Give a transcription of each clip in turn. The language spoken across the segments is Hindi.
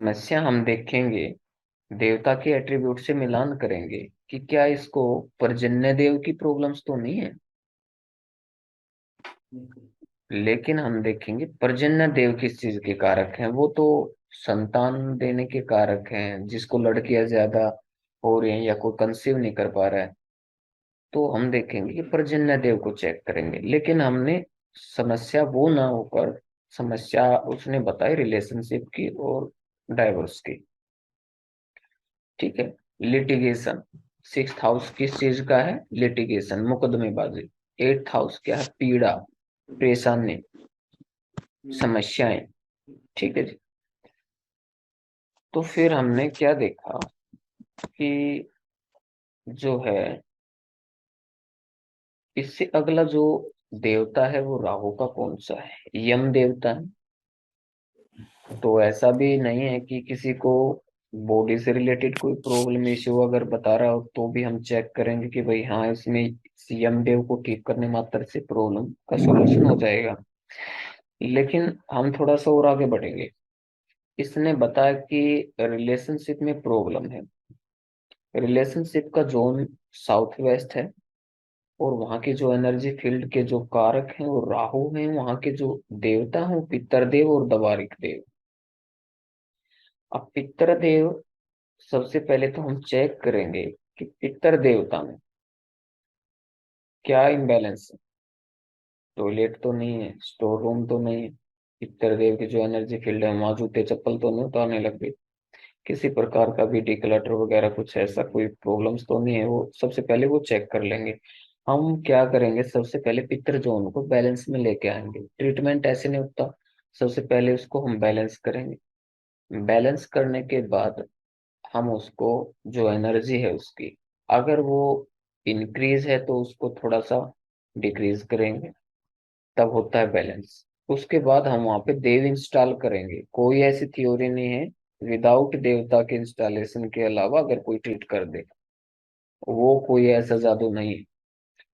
समस्या हम देखेंगे, देवता के एट्रीब्यूट से मिलान करेंगे कि क्या इसको पर्जन्य देव की प्रॉब्लम्स तो नहीं है। लेकिन हम देखेंगे पर्जन्य देव किस चीज के कारक हैं, वो तो संतान देने के कारक हैं, जिसको लड़कियां ज्यादा हो रही हैं या कोई कंसीव नहीं कर पा रहा है, तो हम देखेंगे कि पर्जन्य देव को चेक करेंगे। लेकिन हमने समस्या वो ना होकर समस्या उसने बताई रिलेशनशिप की और डाइवोर्स की। ठीक है। लिटिगेशन, सिक्स हाउस किस चीज का है? लिटिगेशन, मुकदमेबाजी। एट्थ हाउस क्या है? पीड़ा, परेशानी, समस्याएं। ठीक है जी। तो फिर हमने क्या देखा कि जो है इससे अगला जो देवता है वो राहु का कौन सा है? यम देवता है। तो ऐसा भी नहीं है कि किसी को बॉडी से रिलेटेड कोई प्रॉब्लम इश्यू अगर बता रहा हो तो भी हम चेक करेंगे कि भाई हाँ इसमें यम देव को ठीक करने मात्र से प्रॉब्लम का सॉल्यूशन हो जाएगा। लेकिन हम थोड़ा सा और आगे बढ़ेंगे। इसने बताया कि रिलेशनशिप में प्रॉब्लम है। रिलेशनशिप का जोन साउथ वेस्ट है, और वहाँ के जो एनर्जी फील्ड के जो कारक हैं वो राहु हैं। वहाँ के जो देवता हैं वो पितरदेव और दवारिक देव। अब पितरदेव, सबसे पहले तो हम चेक करेंगे कि पितर देवता में क्या इम्बैलेंस है। टॉयलेट तो नहीं है, स्टोर रूम तो नहीं है, पितर देव की जो एनर्जी फील्ड है वहां जूते चप्पल तो नहीं उतारने लग गई, किसी प्रकार का भी डिक्लटर वगैरह कुछ ऐसा कोई प्रॉब्लम्स तो नहीं है। वो सबसे पहले वो चेक कर लेंगे। हम क्या करेंगे, सबसे पहले पितर जोन को बैलेंस में लेके आएंगे। ट्रीटमेंट ऐसे नहीं होता, सबसे पहले उसको हम बैलेंस करेंगे। बैलेंस करने के बाद हम उसको, जो एनर्जी है उसकी, अगर वो इंक्रीज है तो उसको थोड़ा सा डिक्रीज करेंगे, तब होता है बैलेंस। उसके बाद हम वहां पे देव इंस्टॉल करेंगे। कोई ऐसी थ्योरी नहीं है विदाउट देवता के इंस्टॉलेशन के अलावा अगर कोई ट्रीट कर दे, वो कोई ऐसा जादू नहीं है।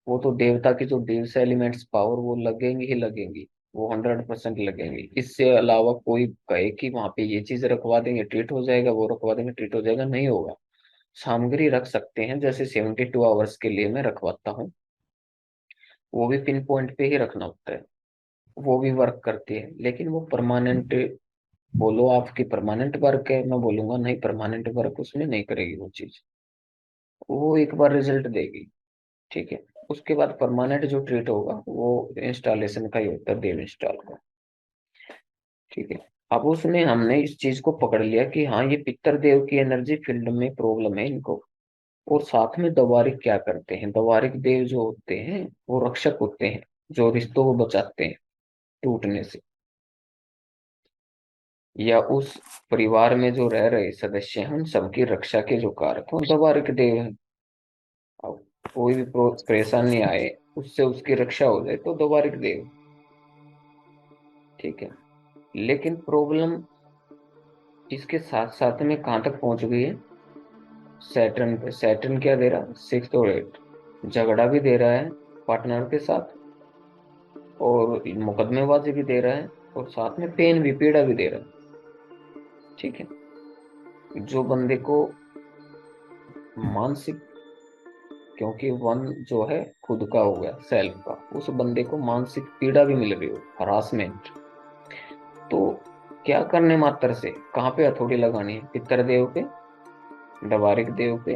वो तो देवता की जो डिव्स एलिमेंट्स पावर वो लगेंगी ही लगेंगी, वो 100% लगेंगी। इससे अलावा कोई कहे कि वहां पे ये चीज रखवा देंगे ट्रीट हो जाएगा, वो रखवा देंगे ट्रीट हो जाएगा, नहीं होगा। सामग्री रख सकते हैं, जैसे 72 आवर्स के लिए मैं रखवाता हूँ, वो भी पिन पॉइंट पे ही रखना होता है, वो भी वर्क करती है। लेकिन वो परमानेंट, बोलो आपकी परमानेंट वर्क है, मैं बोलूंगा नहीं, परमानेंट वर्क उसमें नहीं करेगी वो चीज। वो एक बार रिजल्ट देगी, ठीक है। उसके बाद परमानेंट जो ट्रीट होगा वो इंस्टॉलेशन का ही होता है, देव इंस्टॉल का। ठीक है। अब उसमें हमने इस चीज को पकड़ लिया कि हाँ ये पितर देव की एनर्जी फील्ड में प्रॉब्लम है इनको। और साथ में दवारिक क्या करते हैं? दवारिक देव जो होते हैं वो रक्षक होते हैं, जो रिश्तों को बचाते हैं टूटने से, या उस परिवार में जो रह रहे सदस्य हैं उन सबकी रक्षा के जो कारक हैं वो दवारिक देव हैं। अब कोई भी परेशानी आए, उससे उसकी रक्षा हो जाए तो दवारिक देव। ठीक है। लेकिन प्रॉब्लम इसके साथ साथ में कहाँ तक पहुंच गई है? सैटर्न पे। सैटर्न क्या दे रहा है? 6 और 8, झगड़ा भी दे रहा है पार्टनर के साथ, और मुकदमेबाजी भी दे रहा है, और साथ में पेन भी, पीड़ा भी दे रहा है। ठीक है। जो बंदे को मानसिक, क्योंकि वन जो है खुद का हो गया, सेल्फ का, उस बंदे को मानसिक पीड़ा भी मिल रही हो, हरासमेंट, तो क्या करने मात्र से, कहाँ पे हथौड़ी लगानी है? पितर देव पे, दवारिक देव पे।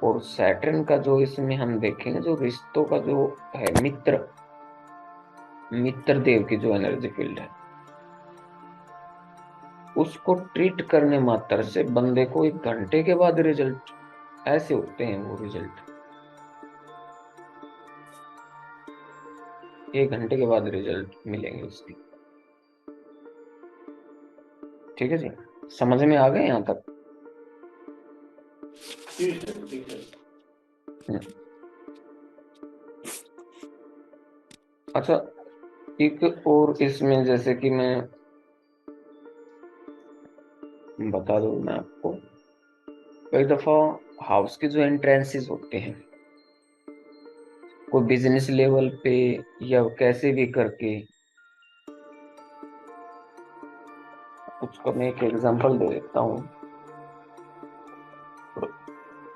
और सैटर्न का जो इसमें हम देखेंगे, जो रिश्तों का जो है मित्र, मित्र देव की जो एनर्जी फील्ड है, उसको ट्रीट करने मात्र से बंदे को 1 घंटे के बाद रिजल्ट ऐसे होते हैं। वो रिजल्ट 1 घंटे के बाद रिजल्ट मिलेंगे उसकी। ठीक है जी। समझ में आ गए यहाँ तक? ठीक है ठीक है। हम्म। अच्छा, एक और इसमें जैसे कि मैं बता दूं मैं आपको, कई दफा हाउस के जो एंट्रेंसेस होते हैं, कोई बिजनेस लेवल पे या कैसे भी करके उसको मैं एक एग्जांपल दे देता हूँ।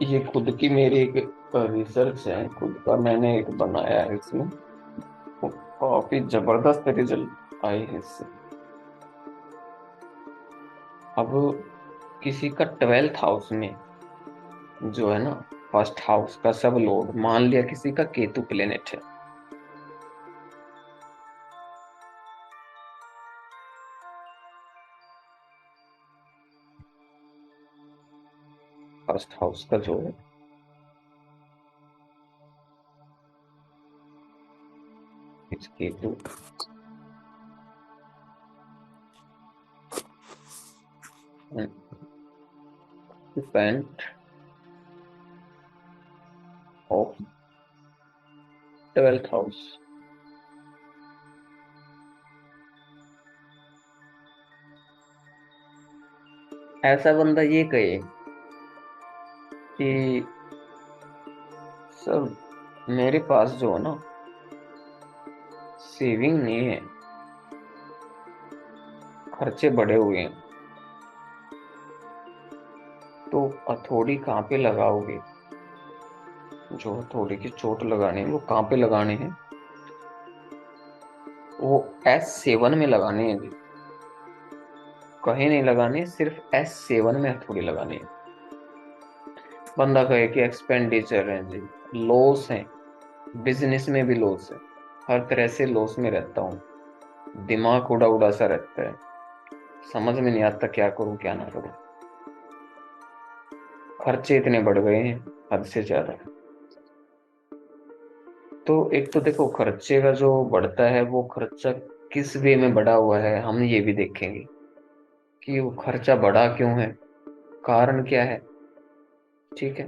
ये खुद की मेरी एक रिसर्च है, खुद का मैंने एक बनाया है इसमें, तो काफी जबरदस्त रिजल्ट आए हैं इससे। अब किसी का 12th हाउस में जो है ना, फर्स्ट हाउस का सब लोड, मान लिया किसी का केतु प्लेनेट है, फर्स्ट हाउस का जो है Ketu, depend of 12th house. ऐसा बंदा ये कहे कि सर मेरे पास जो है ना सेविंग नहीं है, खर्चे बढ़े हुए हैं, तो हथौड़ी कहाँ पे लगाओगे? जो हथौड़ी की चोट लगानी है वो कहाँ पे लगाने हैं? वो S7 में लगाने हैं जी, कहीं नहीं लगाने, सिर्फ S7 में हथौड़ी लगानी है। बंदा कहे कि एक्सपेंडिचर है जी, लॉस है, बिजनेस में भी लॉस है, हर तरह से लॉस में रहता हूँ, दिमाग उड़ा उड़ा सा रहता है, समझ में नहीं आता क्या करूँ क्या ना करूँ, खर्चे इतने बढ़ गए हैं हद से ज्यादा। तो एक तो देखो, खर्चे का जो बढ़ता है वो खर्चा किस वे में बढ़ा हुआ है, हम ये भी देखेंगे कि वो खर्चा बढ़ा क्यों है, कारण क्या है। ठीक है,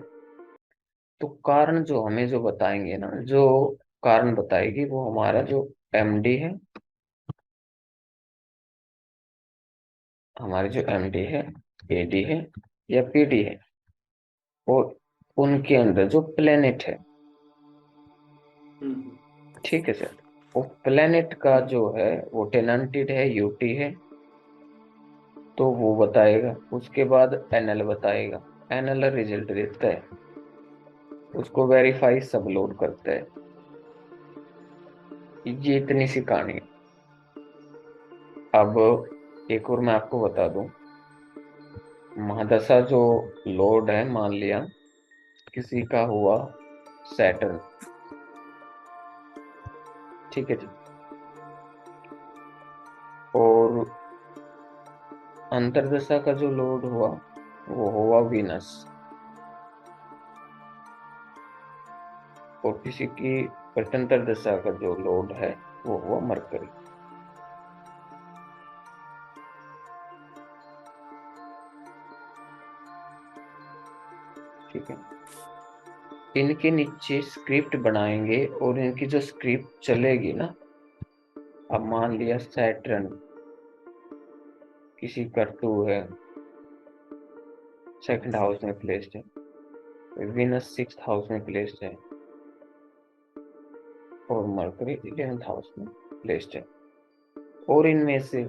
तो कारण जो हमें जो बताएंगे ना, जो कारण बताएगी वो हमारा जो एमडी है, हमारे जो एमडी है, एडी है या पीडी है, और उनके अंदर जो प्लेनेट है। ठीक है सर, वो प्लेनेट का जो है वो टेनेंटेड है, यूटी है, तो वो बताएगा। उसके बाद एनएल बताएगा, एनएल रिजल्ट देता है, उसको वेरीफाई सब लोड करता है। ये इतनी सी कहानी है। अब एक और मैं आपको बता दूं, महादशा जो लोड है, मान लिया किसी का हुआ सैटर्न, ठीक है जी, और अंतरदशा का जो लोड हुआ वो हुआ वीनस, और किसी की प्रत्यंतर दशा का जो लोड है वो हुआ मरकरी। ठीक है, इनके नीचे स्क्रिप्ट बनाएंगे और इनकी जो स्क्रिप्ट चलेगी ना, अब मान लिया सैटर्न किसी का 2 है, सेकंड हाउस में प्लेस्ड है, विनस 6th हाउस में प्लेस्ड है, और मरकरी 11th हाउस में प्लेस्ड है, और इनमें से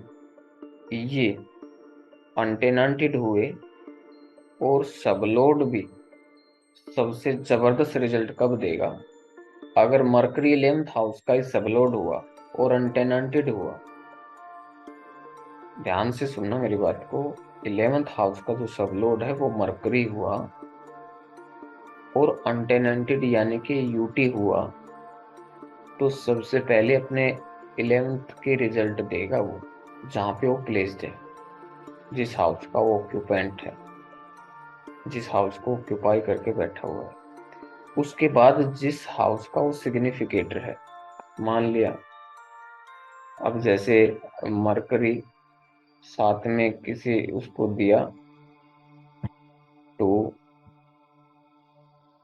ये अनटेनांटेड हुए और सबलोड भी सबसे जबरदस्त रिजल्ट कब देगा? अगर मरकरी 11th हाउस का ही सबलोड हुआ और अनटेनांटेड हुआ। ध्यान से सुनना मेरी बात को, 11th हाउस का जो सबलोड है वो मरकरी हुआ और अनटेनेंटेड यानी कि यूटी हुआ, तो सबसे पहले अपने 11th के रिजल्ट देगा वो, जहां पे वो प्लेस्ड है, जिस हाउस का वो ऑक्यूपेंट है, जिस हाउस को ऑक्यूपाई करके बैठा हुआ है। उसके बाद जिस हाउस का वो सिग्निफिकेटर है, मान लिया अब जैसे मरकरी साथ में किसी उसको दिया 2,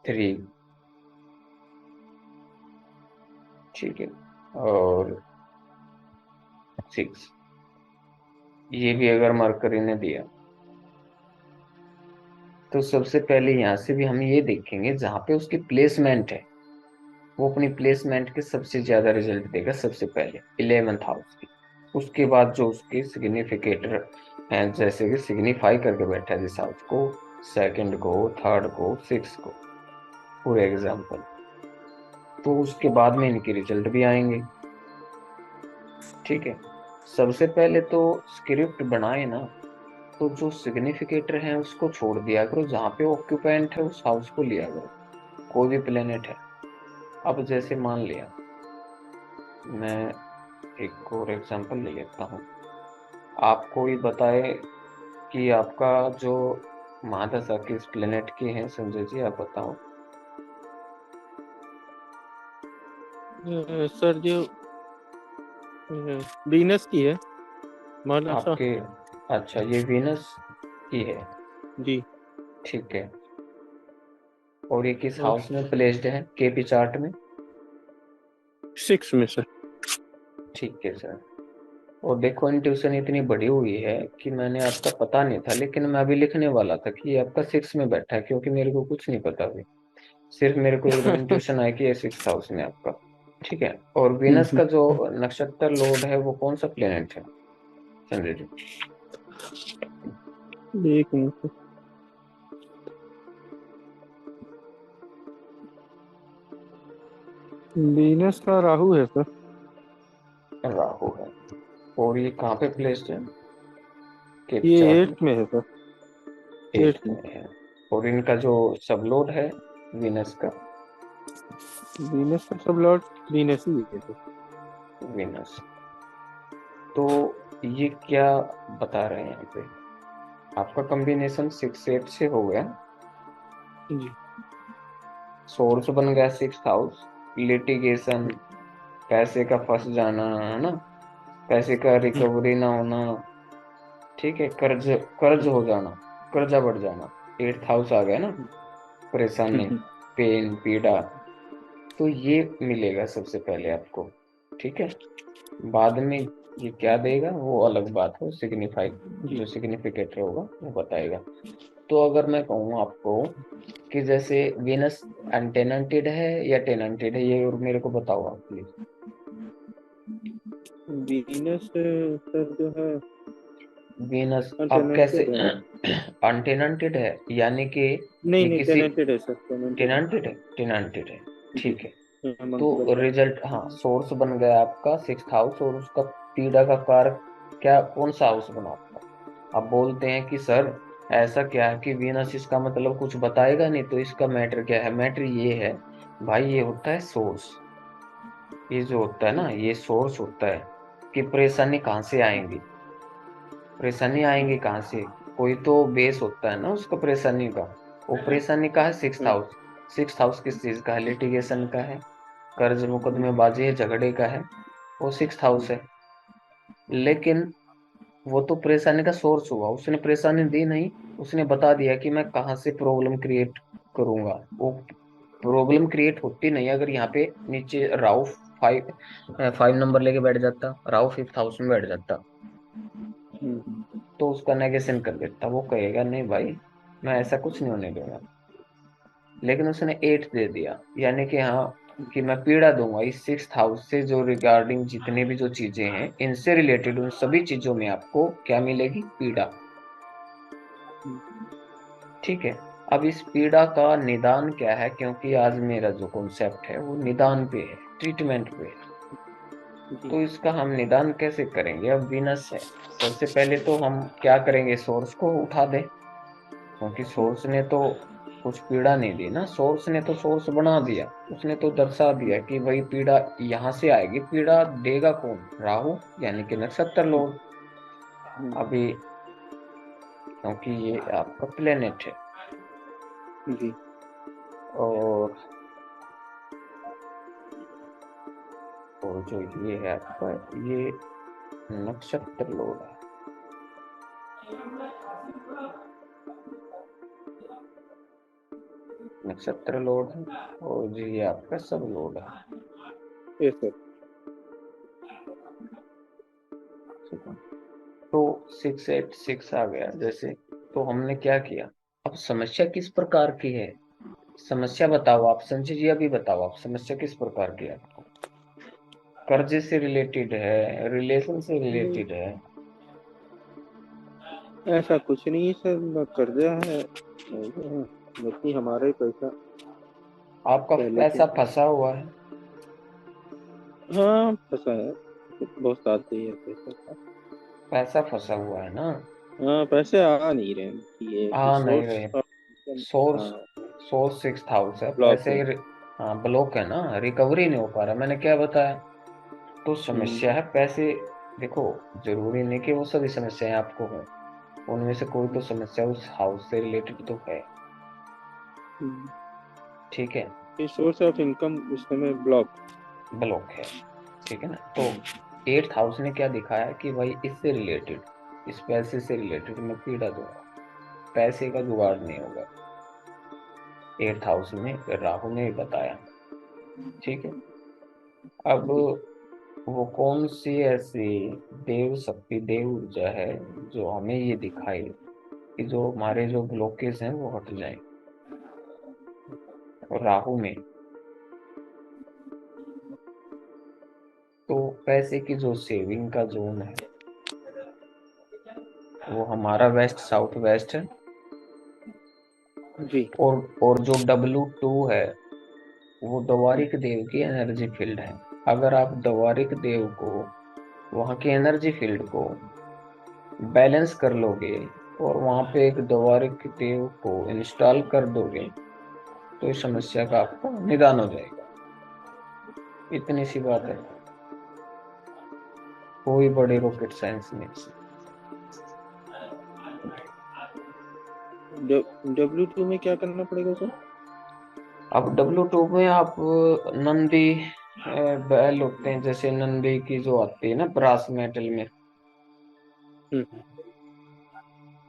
3, ठीक है, और 6, ये भी अगर मरकरी ने दिया, तो सबसे पहले यहां से भी हम ये देखेंगे जहां पे उसकी प्लेसमेंट है, वो अपनी प्लेसमेंट के सबसे ज्यादा रिजल्ट देगा सबसे पहले 11th हाउस की। उसके बाद जो उसके सिग्निफिकेटर हैं, जैसे कि सिग्निफाई करके बैठा है जैसा उसको, सेकंड को, थर्ड को, सिक्स को, फॉर एग्जाम्पल, तो उसके बाद में इनके रिजल्ट भी आएंगे। ठीक है। सबसे पहले तो स्क्रिप्ट बनाए ना, तो जो सिग्निफिकेटर है उसको छोड़ दिया करो, जहाँ पे ऑक्यूपेंट है उस हाउस को लिया करो, कोई भी प्लेनेट है। अब जैसे मान लिया, मैं एक और एग्जांपल ले लेता हूँ, आप कोई बताए कि आपका जो महादशा किस प्लेनेट की है, संजय जी आप बताओ। सर जो वीनस की है महादशा। आपके, अच्छा ये वीनस की है। जी। ठीक है। और ये किस और हाउस में प्लेस्ड है केपी चार्ट में? 6 में सर। ठीक है सर। और देखो इंट्यूशन इतनी बड़ी हुई है कि मैंने आपका पता नहीं था, लेकिन मैं अभी लिखने वाला था कि ये आपका सिक्स में बैठा है, क्योंकि मेरे को कुछ नहीं पता अभी, सिर्फ मेरे को एकदम इंट्यूशन आया कि ये सिक्स हाउस में है आपका। ठीक है। और वीनस का जो नक्षत्र लॉर्ड है वो कौन सा प्लेनेट है संजय जी? एक मिनट। वीनस का राहु है सर। राहु है। और ये कहाँ पे प्लेस्ड है केपी ये चार्ट में? 8 में है सर। 8 एट्थ में। में है। और इनका जो सब लॉर्ड है वीनस का? वीनस का सब लॉर्ड वीनस ही है सर। वीनस। तो ये क्या बता रहे हैं यहाँ पे, आपका कॉम्बिनेशन सिक्स एट से हो गया, जी। सोर्स बन गया सिक्स हाउस, लिटिगेशन, पैसे का फंस जाना है ना, पैसे का रिकवरी ना होना, ठीक है, कर्ज, कर्ज हो जाना, कर्जा बढ़ जाना, एट्थ हाउस आ गया ना, परेशानी, पेन, पीड़ा, तो ये मिलेगा सबसे पहले आपको। ठीक है। बाद में ये क्या देगा वो अलग बात है, सिग्निफाई, जी। जो सिग्निफिकेटर होगा वो बताएगा। तो अगर मैं कहूँ आपको कि जैसे वीनस अनटेनेंटेड है या टेनेंटेड है, ये और मेरे को बताओ आप प्लीज। वीनस सर जो है वीनस अब कैसे टेनेंटेड है। अनटेनेंटेड है, यानी कि नहीं ये नहीं, किसी, टेनेंटेड है सर, टेनेंटेड है। टेनेंटेड है, टेनेंटेड है। जी। ठीक है। मंगल तो का। रिजल्ट, हाँ, सोर्स बन गया आपका सिक्स हाउस, और उसका पीड़ा का कारक क्या, कौन सा हाउस बना आपका? अब बोलते हैं कि सर ऐसा क्या है कि वीनस इसका मतलब कुछ बताएगा नहीं, तो इसका मैटर क्या है? मैटर ये है भाई, ये होता है सोर्स, ये जो होता है ना ये सोर्स होता है कि परेशानी कहाँ से आएंगी, परेशानी आएंगी कहाँ से, कोई तो बेस होता है ना उसका परेशानी का। वो परेशानी का है सिक्स हम्म, हाउस। सिक्स हाउस किस चीज का है? लिटिगेशन का है, कर्ज मुकदमेबाजी है, झगड़े का है, वो सिक्स हाउस है। लेकिन वो तो परेशानी का सोर्स हुआ, उसने परेशानी दी नहीं, उसने बता दिया कि मैं कहाँ से प्रॉब्लम क्रिएट करूंगा। वो प्रॉब्लम क्रिएट होती नहीं अगर यहाँ पे नीचे राहु फाइव, फाइव नंबर लेके बैठ जाता, राहु फिफ्थ हाउस में बैठ जाता, हम्म, तो उसका नेगेशन कर देता, वो कहेगा नहीं भाई मैं ऐसा कुछ नहीं होने दूंगा। लेकिन उसने एट दे दिया, यानी कि हाँ, कि मैं पीड़ा दूंगा इस सिक्स हाउस से, जो रिगार्डिंग जितने भी जो चीजें हैं इनसे रिलेटेड, उन सभी चीजों में आपको क्या मिलेगी? पीड़ा। ठीक है। अब इस पीड़ा का निदान क्या है, क्योंकि आज मेरा जो कॉन्सेप्ट है वो निदान पे है, ट्रीटमेंट पे है। जी। तो इसका हम निदान कैसे करेंगे? अब वीनस है, सबसे पहले तो हम क्या करेंगे, सोर्स को उठा दे, क्योंकि सोर्स ने तो कुछ पीड़ा नहीं दी ना, सोर्स ने तो सोर्स बना दिया, उसने तो दर्शा दिया कि भाई पीड़ा यहाँ से आएगी, पीड़ा देगा कौन? राहु, यानी कि नक्षत्र लोग। अभी क्योंकि ये आपका प्लेनेट है, जी। और जो ये है आपका, ये नक्षत्र लोड है, नक्षत्र लोड है, और जो ये आपका सब लोड है। Yes sir. ठीक है। तो सिक्स एट सिक्स आ गया जैसे, तो हमने क्या किया? अब समस्या किस प्रकार की है, समस्या बताओ आप, संजय जी अभी बताओ आप, समस्या किस प्रकार की है आपको? कर्जे से रिलेटेड है, रिलेशन से नहीं, रिलेटेड है? ऐसा कुछ नहीं है सर, ना कर्जा है ना ये है, बल्कि हमारा ही पैसा आपका पहले से। पैसा फंसा हुआ है? हाँ फंसा है, बहुत आते ही है पैसा। पैसा फंसा हुआ है ना? हाँ पैसे आ नहीं रहे हैं, ये कि आ नहीं सोर्स रहे। ऑफ सोर्स, हाँ सोर्स 6 हाउस है, ब्लॉक पैसे है। हाँ ब्लॉक है ना, रिकवरी नहीं हो पा रहा, मैंने क्या बताया। तो समस्या हम्म, है पैसे। देखो, जरूरी नहीं कि वो सभी समस्याएं आपको हो, उनमें से कोई तो समस्या उस हाउस से रिलेटेड तो है। हम्म। ठीक है। ये सोर्स ऑफ इनकम इस समय ब्लॉक। ब्लॉक है। ठीक है ना, तो 8 हाउस ने क्या दिखाया कि भाई इससे रिलेटेड, इस पैसे से रिलेटेड मैं पीड़ा दूंगा, पैसे का जुगाड़ नहीं होगा। 8 हाउस में राहु ने बताया। ठीक है। अब जी। वो कौन सी ऐसी देव शक्ति, देव ऊर्जा है जो हमें ये दिखाए कि जो हमारे जो ब्लॉकेज हैं वो हट जाए? और राहु में तो पैसे की जो सेविंग का जोन है वो हमारा वेस्ट साउथ वेस्ट है। जी। और जो W2 है वो दवारिक देव की एनर्जी फील्ड है। अगर आप दवारिक देव को, वहां की एनर्जी फील्ड को बैलेंस कर लोगे और वहां पे एक दवारिक देव को इंस्टॉल कर दोगे तो इस समस्या का आपका निदान हो जाएगा। इतनी सी बात है, कोई बड़ी रॉकेट साइंस नहीं। W2 में क्या करना पड़ेगा सर? अब W2 में आप नंदी बैल होते हैं, जैसे नंदी की जो आती है ना ब्रास मेटल में, हम्म।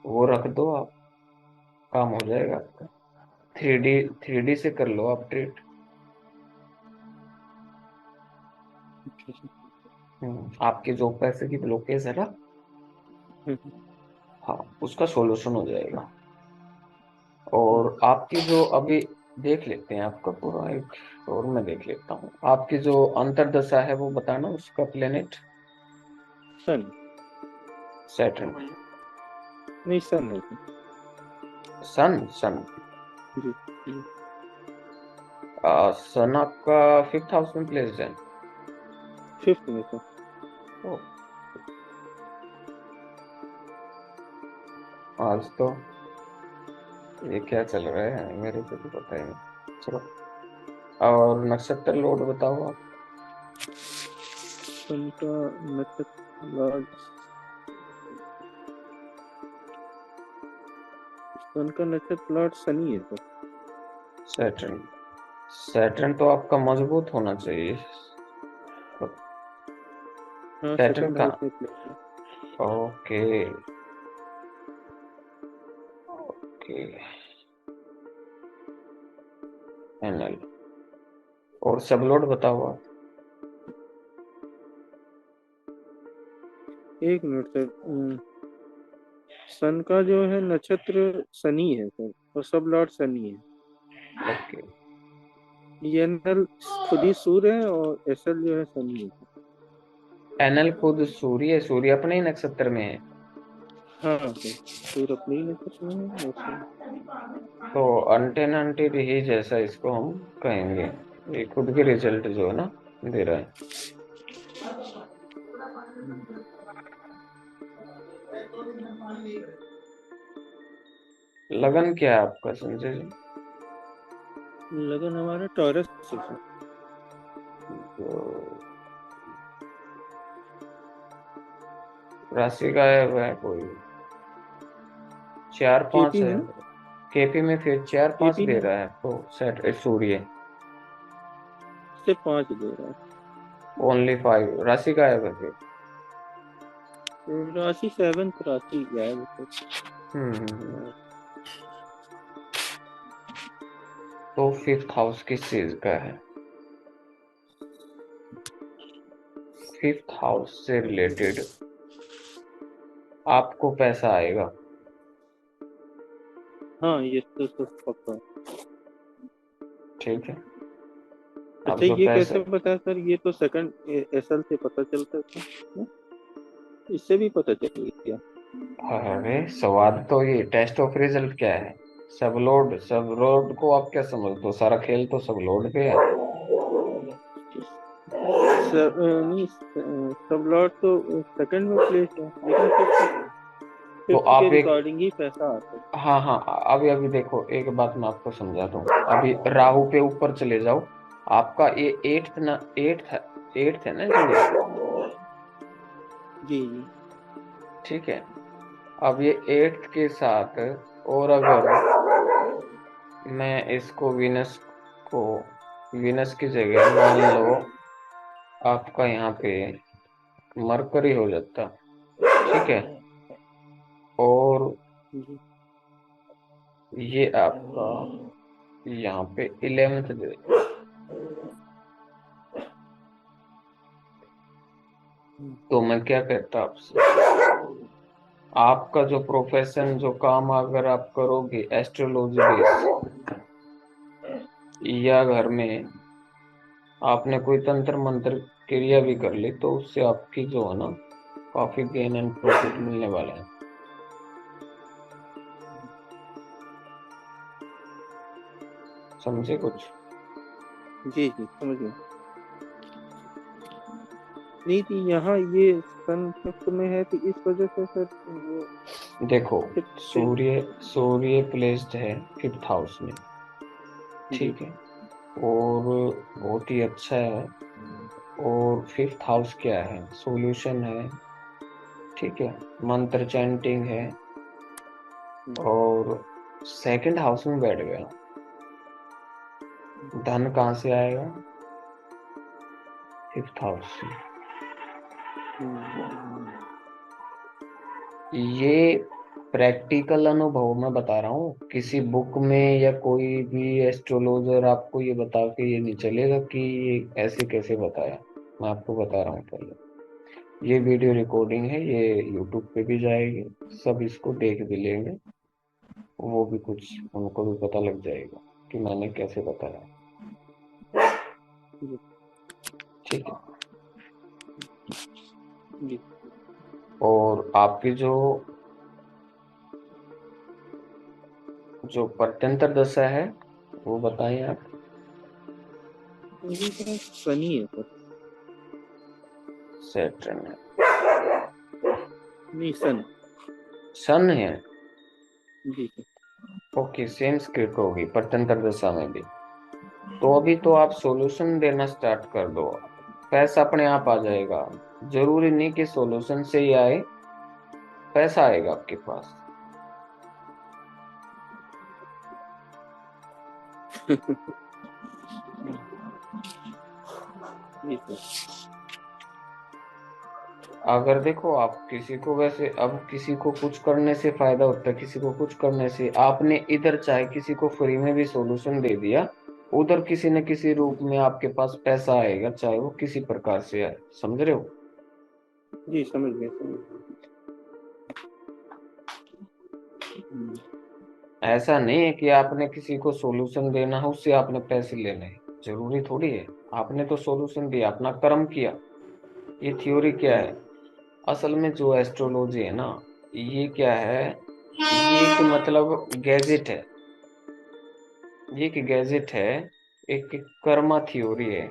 वो रख दो आप, काम हो जाएगा आपका। 3D से कर लो आप ट्रीट। आपके जो पैसे की ब्लॉकेज है ना, हम्म, हाँ उसका सॉल्यूशन हो जाएगा। और आपकी जो अभी देख लेते हैं आपका पूरा एक, और मैं देख लेता हूँ आपकी जो अंतर्दशा है वो बताना उसका प्लेनेट। सन। सैटर्न। नहीं सन नहीं। सन, सन। जी। जी। सन आपका 5th हाउस में प्लेस्ड है। फिफ्थ में सर। ओ, आज तो ये क्या चल रहा है मेरे को तो पता ही नहीं। चलो, और नक्षत्र लोड बताओ आप। सन का नक्षत्र लॉर्ड, सन का नक्षत्र लॉर्ड शनि है सर। सैटर्न। सैटर्न तो आपका मजबूत होना चाहिए। हाँ सैटर्न सेकंड का, हाउस में प्लेस है। Okay, okay, NL. और सब लोड बताओ आप। एक मिनट सर, सन का जो है नक्षत्र शनि है सर, और सब लॉर्ड शनि है। ओके। ये एनएल खुद ही सूर्य है और एसएल जो है शनि है। एनएल खुद सूर्य है, सूर्य अपने ही नक्षत्र में है। हाँ सर, सूर्य अपने ही नक्षत्र में है वैसे। तो अनटेन अनटेड ही जैसा इसको हम कहेंगे, ये खुद के रिजल्ट जो है ना दे रहा है। लगन क्या है आपका संजय जी? लगन हमारा टॉरस से सर। तो राशि गायब है कोई, 4 5 केपी है। में ना, केपी में फिर 4 5 केपी दे में रहा है आपको सेट सूर्य। से 5 दे रहा है। ओनली 5 राशि गायब है फिर। तो राशि सेवंथ राशि गायब है हम्म। सर। तो 5th हाउस किस चीज का है? 5th हाउस से रिलेटेड आपको पैसा आएगा। हाँ ये तो पक्का। ठीक है। अब अच्छा, जो ये पैसा, कैसे पता है सर? ये तो सेकंड एसएल से पता चलता था ना? इससे भी पता चल गया? अरे स्वाद तो ये टेस्ट ऑफ रिजल्ट क्या है? सब लोड को आप क्या समझते हो? सारा खेल तो सब लोड पे है। नहीं, सब लॉट तो सेकंड में प्लेस है, लेकिन फिफ्थ तो फिफ्थ के आप एक, रिकॉर्डिंग ही पैसा आता है। हाँ हाँ, अभी अभी देखो, एक बात मैं आपको समझाता हूँ। अभी राहु पे ऊपर चले जाओ। आपका ये एट्थ ना, एट्थ है ना जो, जी जी। ठीक है। अब ये एट्थ के साथ, और अगर मैं इसको को वीनस की जगह मान लो आपका यहाँ पे मरकरी हो जाता, ठीक है। और जी ये आपका यहाँ पे 11th दे, तो मैं क्या कहता आपसे, आपका जो प्रोफेशन, जो काम अगर आप करोगे एस्ट्रोलॉजी बेस, या घर में आपने कोई तंत्र मंत्र क्रिया भी कर ली, तो उससे आपकी जो है ना, काफी गेन एंड प्रॉफिट मिलने वाला है। समझे कुछ? जी जी, समझ गया। नहीं थी यहाँ, ये सन फिफ्थ में है तो इस वजह से सर वो देखो, फिफ्थ पे। सूर्य सूर्य प्लेस्ड है फिफ्थ हाउस में, जी ठीक है। और बहुत ही अच्छा है। और फिफ्थ हाउस क्या है? सॉल्यूशन है, ठीक है। मंत्र चैंटिंग है। और सेकंड हाउस में बैठ गया, धन कहाँ से आएगा? फिफ्थ हाउस से। ये प्रैक्टिकल अनुभव मैं बता रहा हूँ, किसी बुक में या कोई भी एस्ट्रोलॉजर आपको ये बता के ये नहीं चलेगा कि ये ऐसे कैसे बताया। मैं आपको बता रहा हूँ पहले। ये वीडियो रिकॉर्डिंग है, ये यूट्यूब पे भी जाएगी, सब इसको देख भी लेंगे। वो भी कुछ उनको भी पता लग जाएगा कि मैंने कैसे बताया, जी ठीक है। जी। और आपकी जो जो प्रत्यंतर दशा है, वो बताएं आप। मुझे तो सनी है सर। सैटर्न है, नहीं, सन। सन है। जी सर। ओके, सेम स्क्रिप्ट होगी प्रत्यंतर दशा में भी। तो अभी तो आप सॉल्यूशन देना स्टार्ट कर दो, पैसा अपने आप आ जाएगा। जरूरी नहीं कि सॉल्यूशन से ही आए, पैसा आएगा आपके पास। जी सर। अगर देखो, आप किसी को वैसे, अब किसी को कुछ करने से फायदा होता है, किसी को कुछ करने से। आपने इधर चाहे किसी को फ्री में भी सॉल्यूशन दे दिया, उधर किसी न किसी रूप में आपके पास पैसा आएगा, चाहे वो किसी प्रकार से आए। समझ रहे हो? जी, समझ गया, समझ गया। ऐसा नहीं है कि आपने किसी को सॉल्यूशन देना है उससे आपने पैसे लेने हैं, जरूरी थोड़ी है। आपने तो सॉल्यूशन दिया, अपना कर्म किया। ये थ्योरी क्या है? असल में जो एस्ट्रोलॉजी है ना, ये क्या है, ये एक मतलब गैजेट है। ये एक गैजेट है, एक कर्मा थ्योरी है,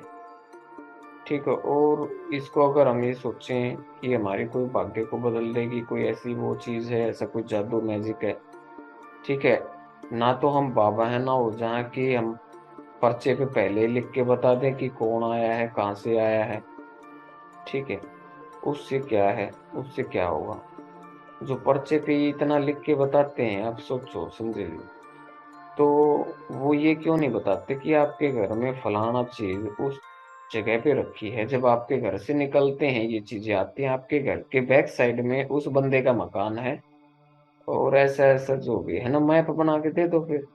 ठीक है। और इसको अगर हम ये सोचें कि हमारी कोई भाग्य को बदल देगी, कोई ऐसी वो चीज है, ऐसा कोई जादू मैजिक है, ठीक है। ना तो हम बाबा है ना हो जहाँ की हम पर्चे पे पहले ही लिख के बता दें कि कौन आया है, कहाँ से आया है, ठीक है। उससे क्या है, उससे क्या होगा? जो पर्चे पे इतना लिख के बताते हैं, आप सोचो समझे, तो वो ये क्यों नहीं बताते कि आपके घर में फलाना चीज उस जगह पे रखी है। जब आपके घर से निकलते हैं ये चीजें आती हैं, आपके घर के बैक साइड में उस बंदे का मकान है, और ऐसा ऐसा जो भी है ना, मैप बना के दे दो फिर।